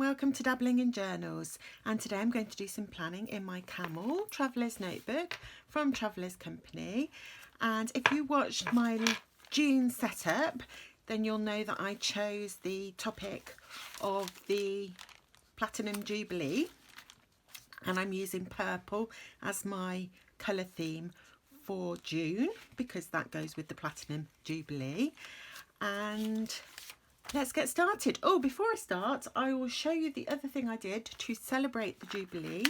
welcome to Dabbling in Journals, and today I'm going to do some planning in my Camel Traveller's Notebook from Traveller's Company. And if you watched my June setup, then you'll know that I chose the topic of the Platinum Jubilee, and I'm using purple as my colour theme for June because that goes with the Platinum Jubilee. And let's get started. Oh, before I start, I will show you the other thing I did to celebrate the Jubilee.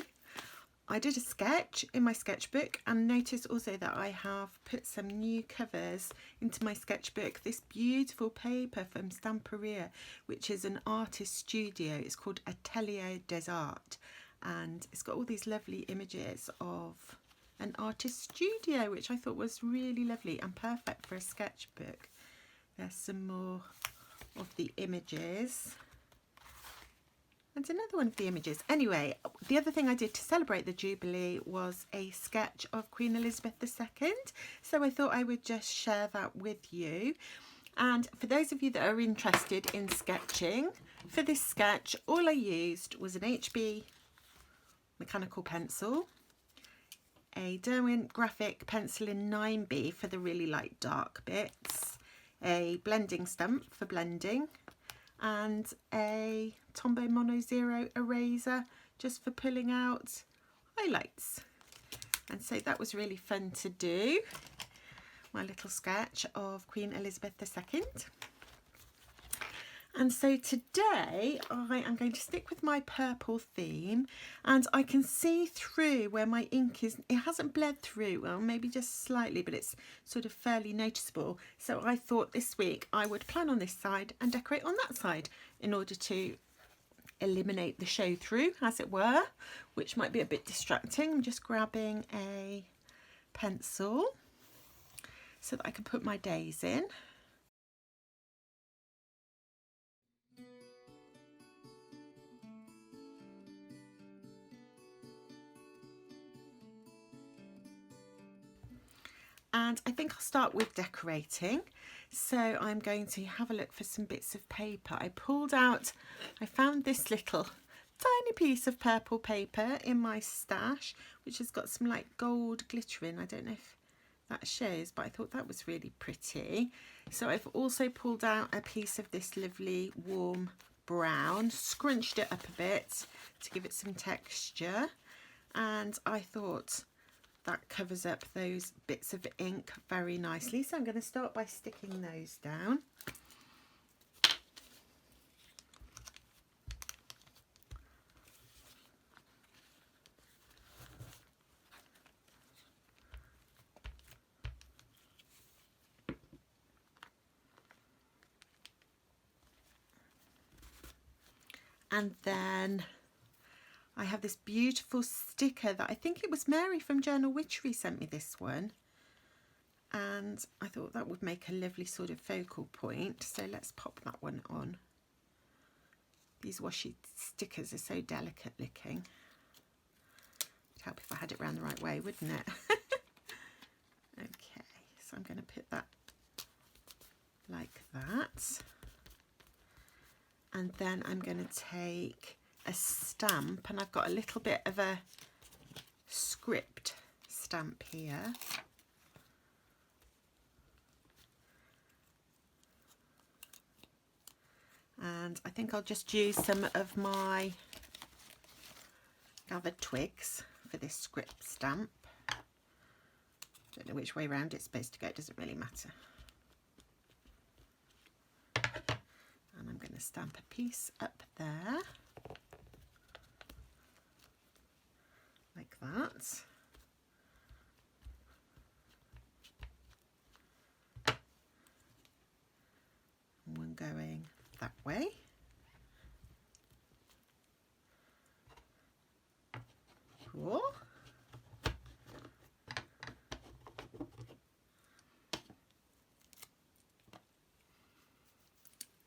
I did a sketch in my sketchbook, and notice also that I have put some new covers into my sketchbook. This beautiful paper from Stamperia, which is an artist studio. It's called Atelier des Arts, and it's got all these lovely images of an artist studio, which I thought was really lovely and perfect for a sketchbook. There's some more of the images and another one of the images. Anyway, the other thing I did to celebrate the Jubilee was a sketch of Queen Elizabeth II, so I thought I would just share that with you. And for those of you that are interested in sketching, for this sketch all I used was an HB mechanical pencil, a Derwent graphic pencil in 9B for the really light dark bits, a blending stump for blending, and a Tombow Mono Zero eraser just for pulling out highlights. And so that was really fun to do, my little sketch of Queen Elizabeth II. And so today I am going to stick with my purple theme, and I can see through where my ink is. It hasn't bled through, well, maybe just slightly, but it's sort of fairly noticeable. So I thought this week I would plan on this side and decorate on that side in order to eliminate the show through, as it were, which might be a bit distracting. I'm just grabbing a pencil so that I can put my days in. And I think I'll start with decorating. So I'm going to have a look for some bits of paper. I found this little tiny piece of purple paper in my stash, which has got some like gold glitter in. I don't know if that shows, but I thought that was really pretty. So I've also pulled out a piece of this lovely warm brown, scrunched it up a bit to give it some texture. And I thought that covers up those bits of ink very nicely. So I'm going to start by sticking those down. And then I have this beautiful sticker that I think it was Mary from Journal Witchery sent me this one, and I thought that would make a lovely sort of focal point, so let's pop that one on. These washi stickers are so delicate looking. It'd help if I had it round the right way, wouldn't it? Okay, so I'm going to put that like that, and then I'm going to take a stamp, and I've got a little bit of a script stamp here. And I think I'll just use some of my gathered twigs for this script stamp. Don't know which way round it's supposed to go, it doesn't really matter. And I'm going to stamp a piece up there, like that. And one going that way. Cool.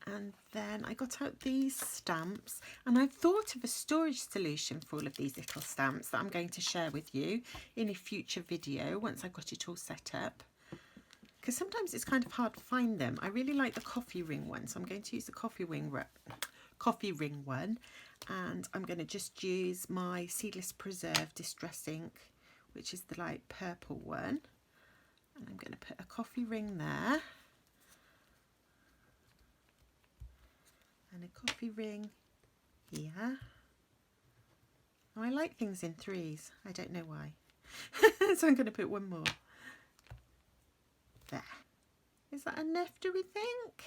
And then I got out these stamps, and I've thought of a storage solution for all of these little stamps that I'm going to share with you in a future video once I've got it all set up, because sometimes it's kind of hard to find them. I really like the coffee ring one, so I'm going to use the coffee ring coffee ring one, and I'm going to just use my Seedless Preserve Distress ink, which is the light purple one, and I'm going to put a coffee ring there and a coffee ring here. Oh, I like things in threes, I don't know why. So I'm going to put one more there. Is that enough, do we think?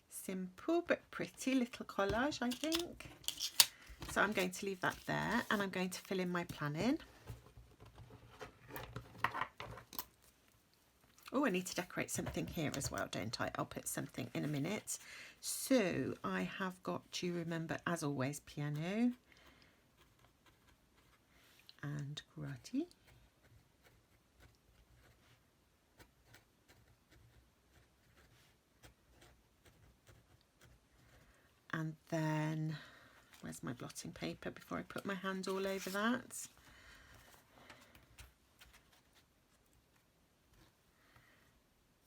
Simple but pretty little collage, I think. So I'm going to leave that there, and I'm going to fill in my planning. Oh, I need to decorate something here as well, don't I? I'll put something in a minute. So I have got to remember, as always, piano and karate. And then, where's my blotting paper before I put my hand all over that?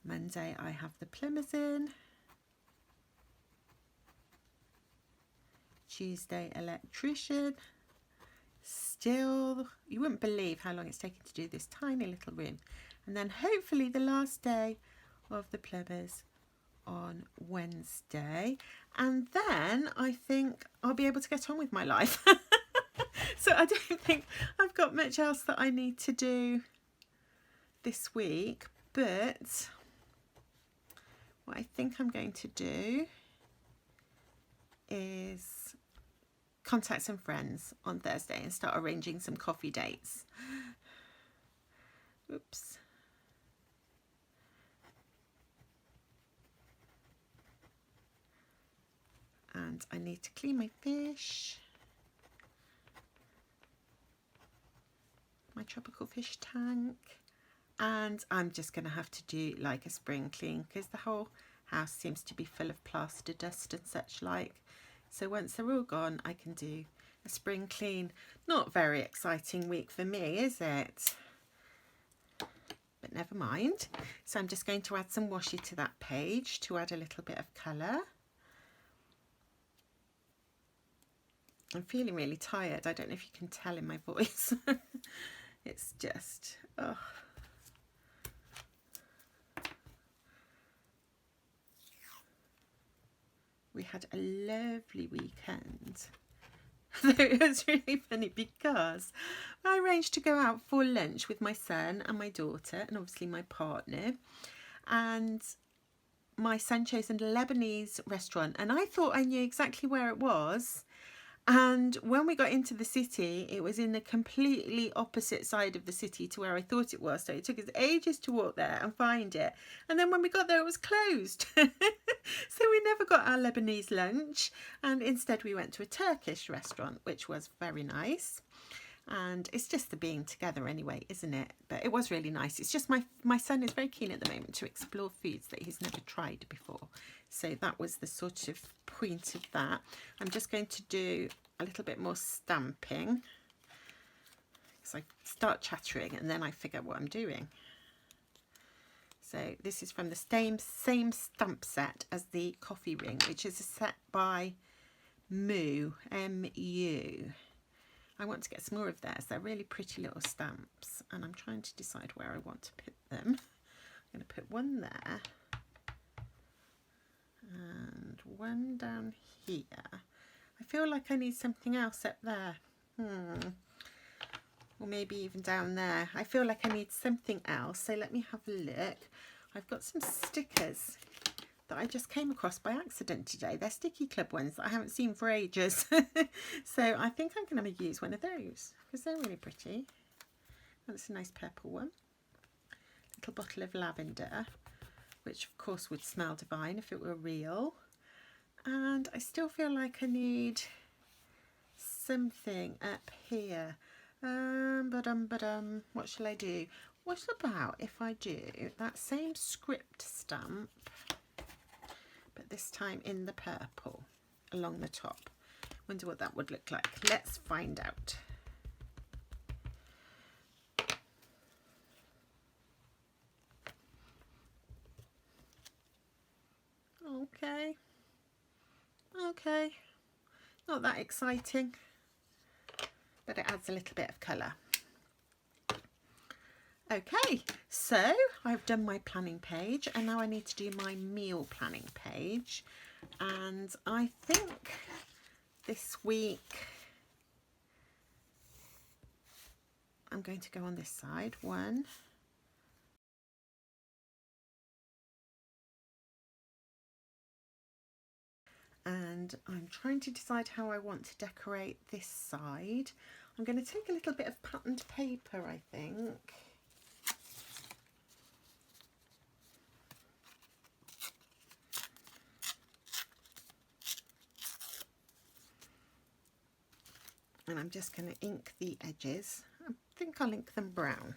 Monday I have the plumbers in. Tuesday electrician. Still, you wouldn't believe how long it's taken to do this tiny little room. And then hopefully the last day of the plumbers on Wednesday, and then I think I'll be able to get on with my life. So I don't think I've got much else that I need to do this week, but what I think I'm going to do is contact some friends on Thursday and start arranging some coffee dates. Oops. And I need to clean my fish, my tropical fish tank, and I'm just going to have to do like a spring clean because the whole house seems to be full of plaster dust and such like. So once they're all gone, I can do a spring clean. Not very exciting week for me, is it? But never mind. So I'm just going to add some washi to that page to add a little bit of colour. I'm feeling really tired. I don't know if you can tell in my voice. It's just, oh. We had a lovely weekend. It was really funny because I arranged to go out for lunch with my son and my daughter and obviously my partner. And my son chose a Lebanese restaurant and I thought I knew exactly where it was. And when we got into the city, it was in the completely opposite side of the city to where I thought it was. So it took us ages to walk there and find it. And then when we got there, it was closed. So we never got our Lebanese lunch. And instead we went to a Turkish restaurant, which was very nice. And it's just the being together anyway, isn't it? But it was really nice. It's just my son is very keen at the moment to explore foods that he's never tried before. So that was the sort of point of that. I'm just going to do a little bit more stamping because I start chattering and then I figure what I'm doing. So this is from the same stamp set as the coffee ring, which is a set by Mu, M-U. I want to get some more of theirs. They're really pretty little stamps and I'm trying to decide where I want to put them. I'm going to put one there and one down here. I feel like I need something else up there. Or maybe even down there. I feel like I need something else. So let me have a look. I've got some stickers that I just came across by accident today. They're Sticky Club ones that I haven't seen for ages. So I think I'm going to use one of those because they're really pretty. That's a nice purple one. Little bottle of lavender, which of course would smell divine if it were real. And I still feel like I need something up here. What shall I do? What about if I do that same script stamp, but this time in the purple along the top? Wonder what that would look like. Let's find out. Okay, not that exciting, but it adds a little bit of colour. Okay, so I've done my planning page and now I need to do my meal planning page. And I think this week I'm going to go on this side. One, and I'm trying to decide how I want to decorate this side. I'm going to take a little bit of patterned paper, I think. And I'm just going to ink the edges. I think I'll ink them brown.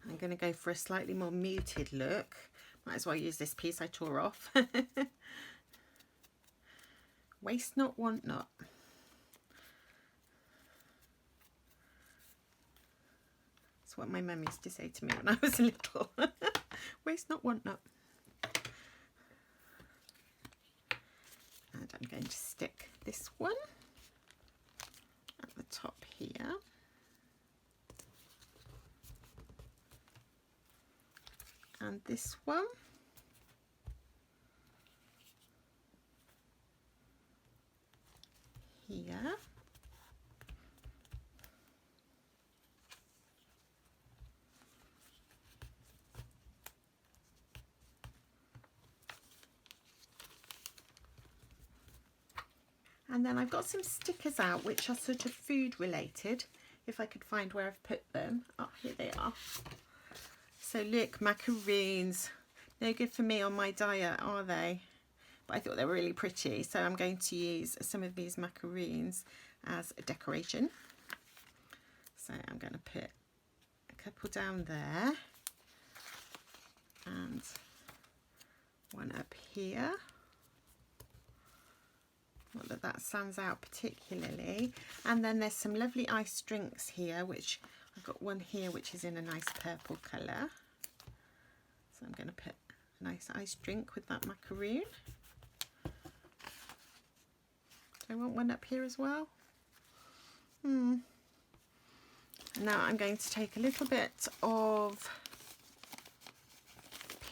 I'm going to go for a slightly more muted look. Might as well use this piece I tore off. Waste not, want not. That's what my mum used to say to me when I was little. Waste not, want not. And I'm going to stick this one at the top here. And this one. Here. And then I've got some stickers out which are sort of food related, if I could find where I've put them. Oh, here they are. So look, macaroons. No good for me on my diet, are they? But I thought they were really pretty, so I'm going to use some of these macaroons as a decoration. So I'm going to put a couple down there and one up here. Not that that stands out particularly. And then there's some lovely ice drinks here, which I've got one here which is in a nice purple colour. So I'm going to put a nice ice drink with that macaroon. Do I want one up here as well? Now I'm going to take a little bit of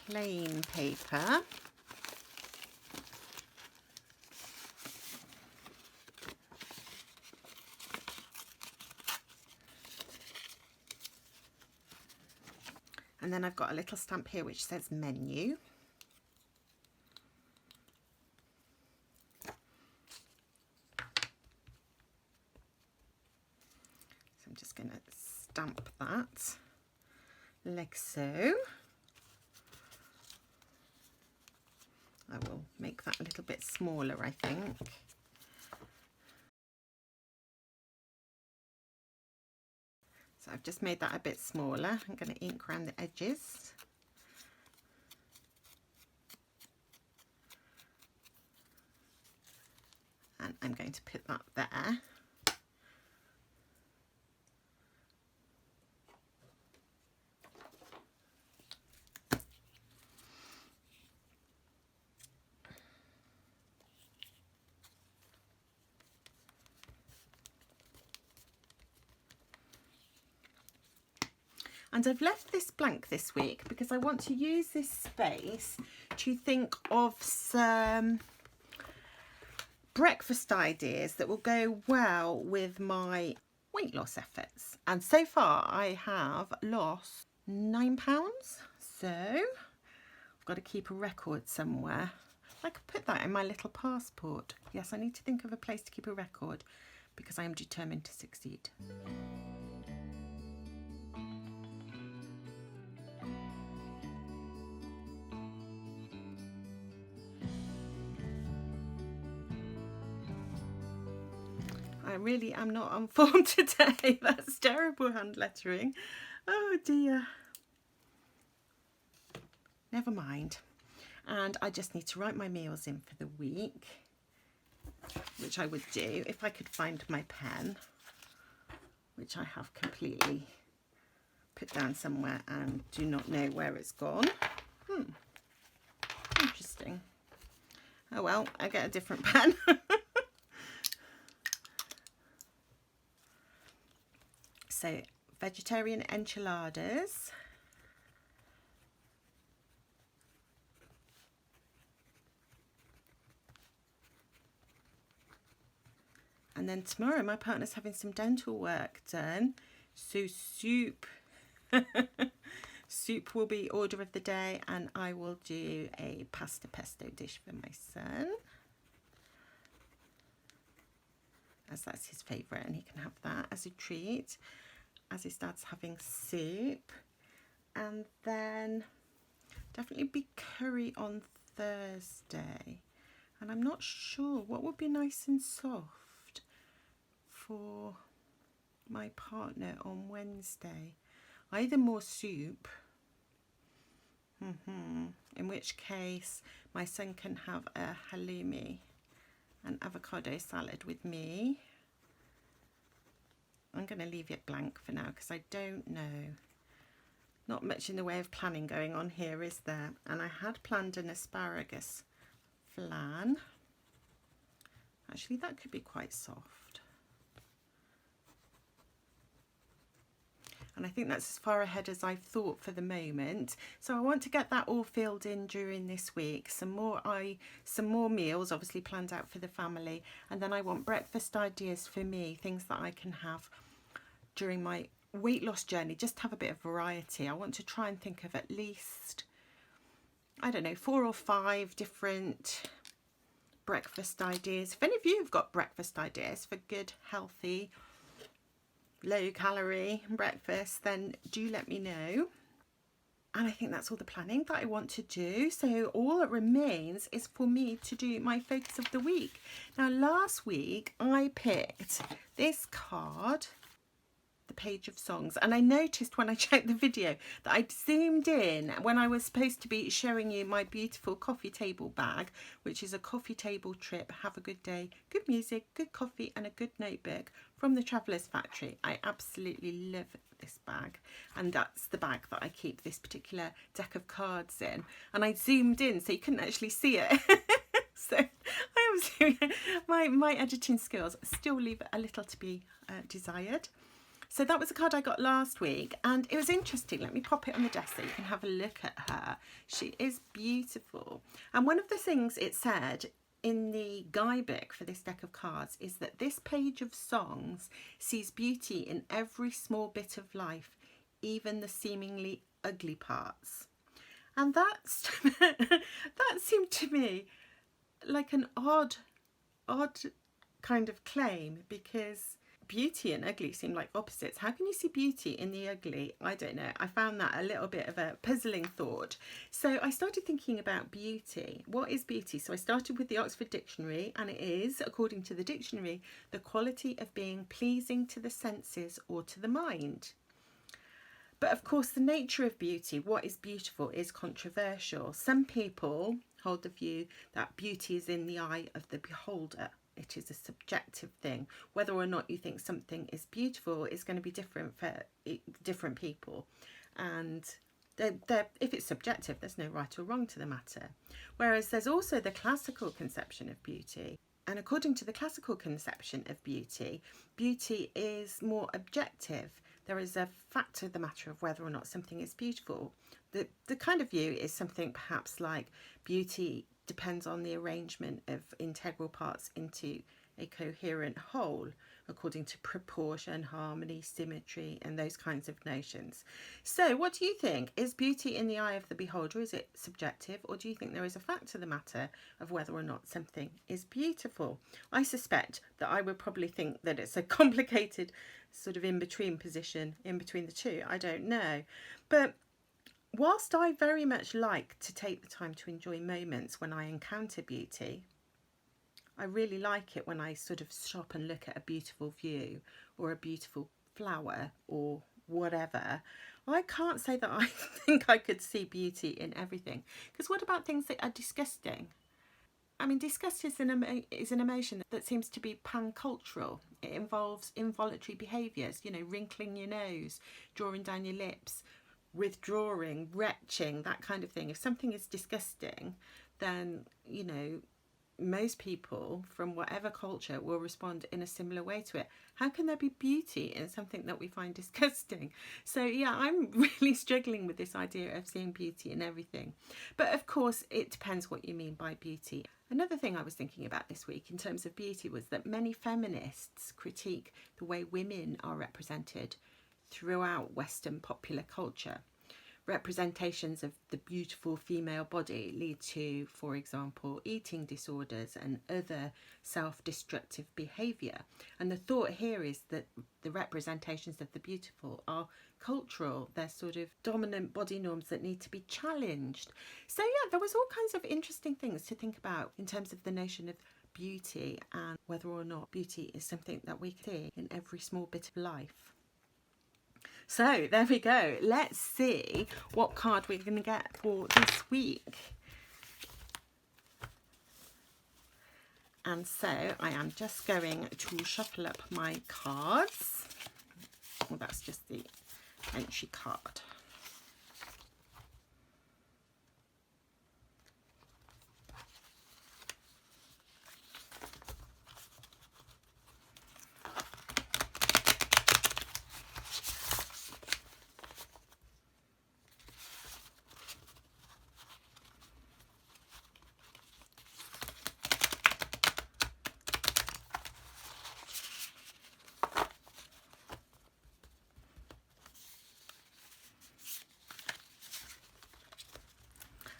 plain paper. And then I've got a little stamp here which says menu. So I'm just going to stamp that like so. I will make that a little bit smaller, I think. So I've just made that a bit smaller. I'm going to ink around the edges. And I'm going to put that there. And I've left this blank this week because I want to use this space to think of some breakfast ideas that will go well with my weight loss efforts. And so far I have lost £9. So I've got to keep a record somewhere. I could put that in my little passport. Yes, I need to think of a place to keep a record because I am determined to succeed. I really am not on form today. That's terrible hand lettering. Oh dear. Never mind. And I just need to write my meals in for the week. which I would do if I could find my pen, which I have completely put down somewhere and do not know where it's gone. Interesting. Oh well, I get a different pen. So, vegetarian enchiladas. And then tomorrow my partner's having some dental work done. So soup. Soup will be order of the day, and I will do a pasta pesto dish for my son, as that's his favourite and he can have that as a treat as he starts having soup. And then definitely be curry on Thursday, and I'm not sure what would be nice and soft for my partner on Wednesday. Either more soup, in which case my son can have a halloumi and avocado salad with me. I'm going to leave it blank for now because I don't know. Not much in the way of planning going on here, is there? And I had planned an asparagus flan. Actually, that could be quite soft. And I think that's as far ahead as I've thought for the moment. So I want to get that all filled in during this week. Some more meals obviously planned out for the family, and then I want breakfast ideas for me, things that I can have during my weight loss journey, just have a bit of variety. I want to try and think of at least, I don't know, 4 or 5 different breakfast ideas. If any of you have got breakfast ideas for good, healthy, low calorie breakfast, then do let me know. And I think that's all the planning that I want to do. So all that remains is for me to do my focus of the week. Now, last week I picked this card, the page of songs, and I noticed when I checked the video that I'd zoomed in when I was supposed to be showing you my beautiful coffee table bag, which is a coffee table trip, have a good day, good music, good coffee and a good notebook from the Traveller's Factory. I absolutely love this bag, and that's the bag that I keep this particular deck of cards in, and I zoomed in so you couldn't actually see it. So I am my editing skills still leave a little to be desired. So that was a card I got last week, and it was interesting. Let me pop it on the desk so you can have a look at her. She is beautiful. And one of the things it said in the guidebook for this deck of cards is that this page of songs sees beauty in every small bit of life, even the seemingly ugly parts. And that's that seemed to me like an odd kind of claim, because beauty and ugly seem like opposites. How can you see beauty in the ugly? I don't know. I found that a little bit of a puzzling thought. So I started thinking about beauty. What is beauty? So I started with the Oxford Dictionary, and it is, according to the dictionary, the quality of being pleasing to the senses or to the mind. But of course, the nature of beauty, what is beautiful, is controversial. Some people hold the view that beauty is in the eye of the beholder. It is a subjective thing. Whether or not you think something is beautiful is going to be different for different people. And if it's subjective, there's no right or wrong to the matter. Whereas there's also the classical conception of beauty. And according to the classical conception of beauty, beauty is more objective. There is a fact of the matter of whether or not something is beautiful. The kind of view is something perhaps like beauty depends on the arrangement of integral parts into a coherent whole, according to proportion, harmony, symmetry, and those kinds of notions. So what do you think? Is beauty in the eye of the beholder? Is it subjective? Or do you think there is a fact to the matter of whether or not something is beautiful? I suspect that I would probably think that it's a complicated sort of in-between position, in between the two. I don't know. But whilst I very much like to take the time to enjoy moments when I encounter beauty, I really like it when I sort of stop and look at a beautiful view or a beautiful flower or whatever. I can't say that I think I could see beauty in everything, because what about things that are disgusting? I mean, disgust is an emotion that seems to be pan-cultural. It involves involuntary behaviours, you know, wrinkling your nose, drawing down your lips, withdrawing, retching, that kind of thing. If something is disgusting, then, you know, most people from whatever culture will respond in a similar way to it. How can there be beauty in something that we find disgusting? So yeah, I'm really struggling with this idea of seeing beauty in everything. But of course, it depends what you mean by beauty. Another thing I was thinking about this week in terms of beauty was that many feminists critique the way women are represented throughout Western popular culture. Representations of the beautiful female body lead to, for example, eating disorders and other self-destructive behaviour. And the thought here is that the representations of the beautiful are cultural. They're sort of dominant body norms that need to be challenged. So yeah, there was all kinds of interesting things to think about in terms of the notion of beauty and whether or not beauty is something that we see in every small bit of life. So there we go. Let's see what card we're going to get for this week. And so I am just going to shuffle up my cards. Well, that's just the entry card.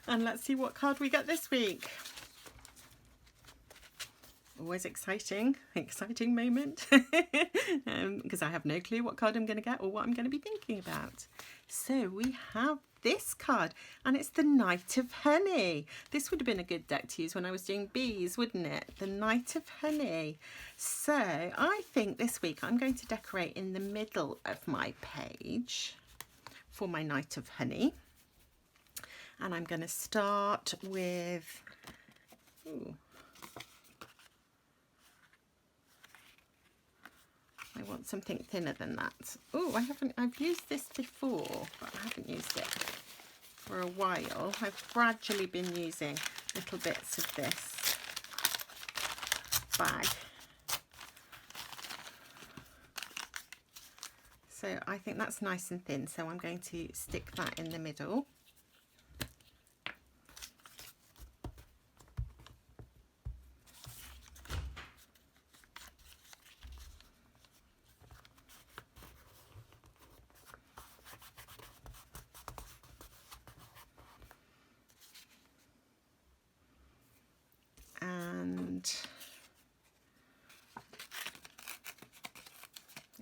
And let's see what card we get this week. Always exciting moment because I have no clue what card I'm going to get or what I'm going to be thinking about. So we have this card and it's the Knight of Honey. This would have been a good deck to use when I was doing bees, wouldn't it? The Knight of Honey. So I think this week I'm going to decorate in the middle of my page for my Knight of Honey. And I'm going to start with, I want something thinner than that. I've used this before, but I haven't used it for a while. I've gradually been using little bits of this bag. So I think that's nice and thin, so I'm going to stick that in the middle.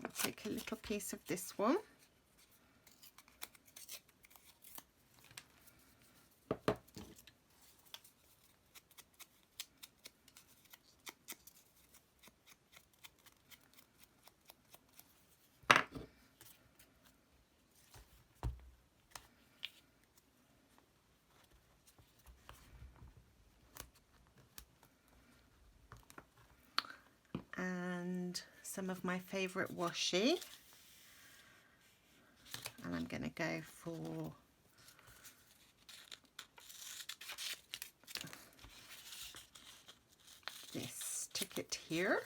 I'll take a little piece of this one. And some of my favourite washi, and I'm going to go for this ticket here.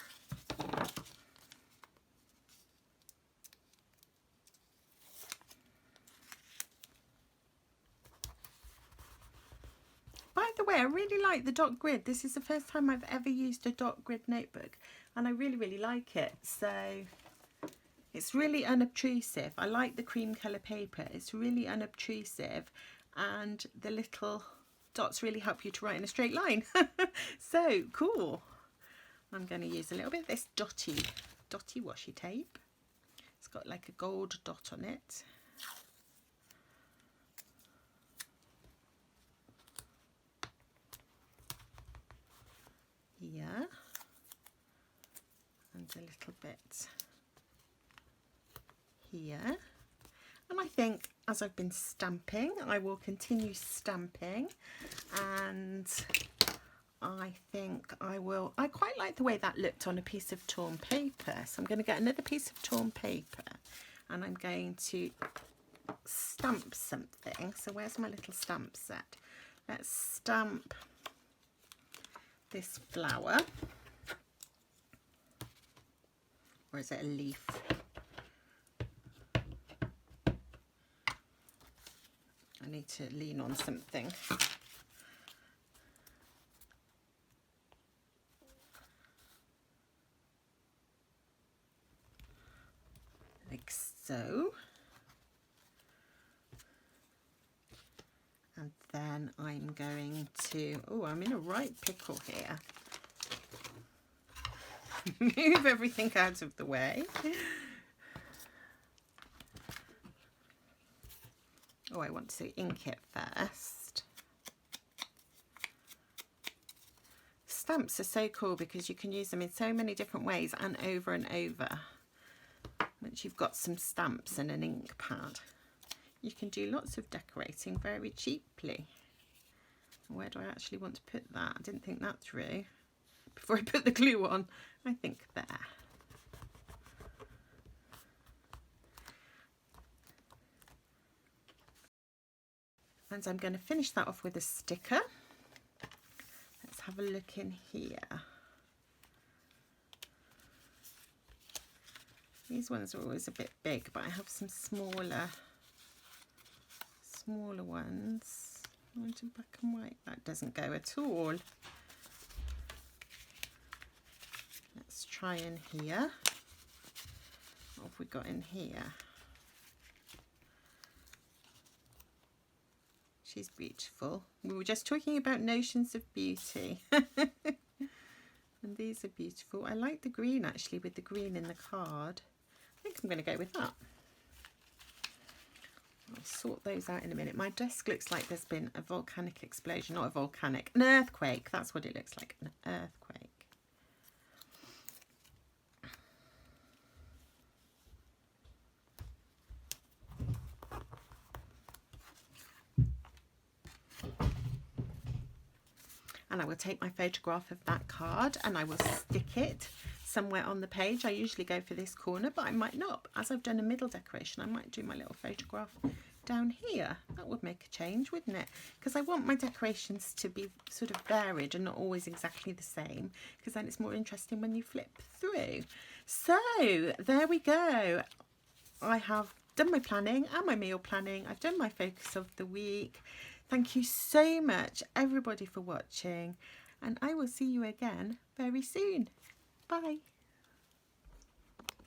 By the way, I really like the dot grid. This is the first time I've ever used a dot grid notebook and I really like it. So it's really unobtrusive. I like the cream colour paper. It's really unobtrusive and the little dots really help you to write in a straight line. So cool. I'm going to use a little bit of this dotty washi tape. It's got like a gold dot on it. Here and a little bit here, and I think as I've been stamping I will continue stamping, and I I think I quite like the way that looked on a piece of torn paper. So I'm going to get another piece of torn paper and I'm going to stamp something. So where's my little stamp set? Let's stamp this flower. Or is it a leaf? I need to lean on something. Like so. And then I'm going to, oh, I'm in a right pickle here. Move everything out of the way. Oh, I want to ink it first. Stamps are so cool because you can use them in so many different ways and over once you've got some stamps and an ink pad. You can do lots of decorating very cheaply. Where do I actually want to put that? I didn't think that through before I put the glue on. I think there. And I'm going to finish that off with a sticker. Let's have a look in here. These ones are always a bit big, but I have some smaller ones. I want in black and white. That doesn't go at all. Let's try in here. What have we got in here? She's beautiful. We were just talking about notions of beauty. And these are beautiful. I like the green actually, with the green in the card. I think I'm going to go with that. I'll sort those out in a minute. My desk looks like there's been a volcanic explosion. Not a volcanic, an earthquake. That's what it looks like, an earthquake. And I will take my photograph of that card and I will stick it somewhere on the page. I usually go for this corner, but I might not. As I've done a middle decoration, I might do my little photograph down here. That would make a change, wouldn't it? Because I want my decorations to be sort of varied and not always exactly the same, because then it's more interesting when you flip through. So there we go. I have done my planning and my meal planning. I've done my focus of the week. Thank you so much, everybody, for watching, and I will see you again very soon. Bye.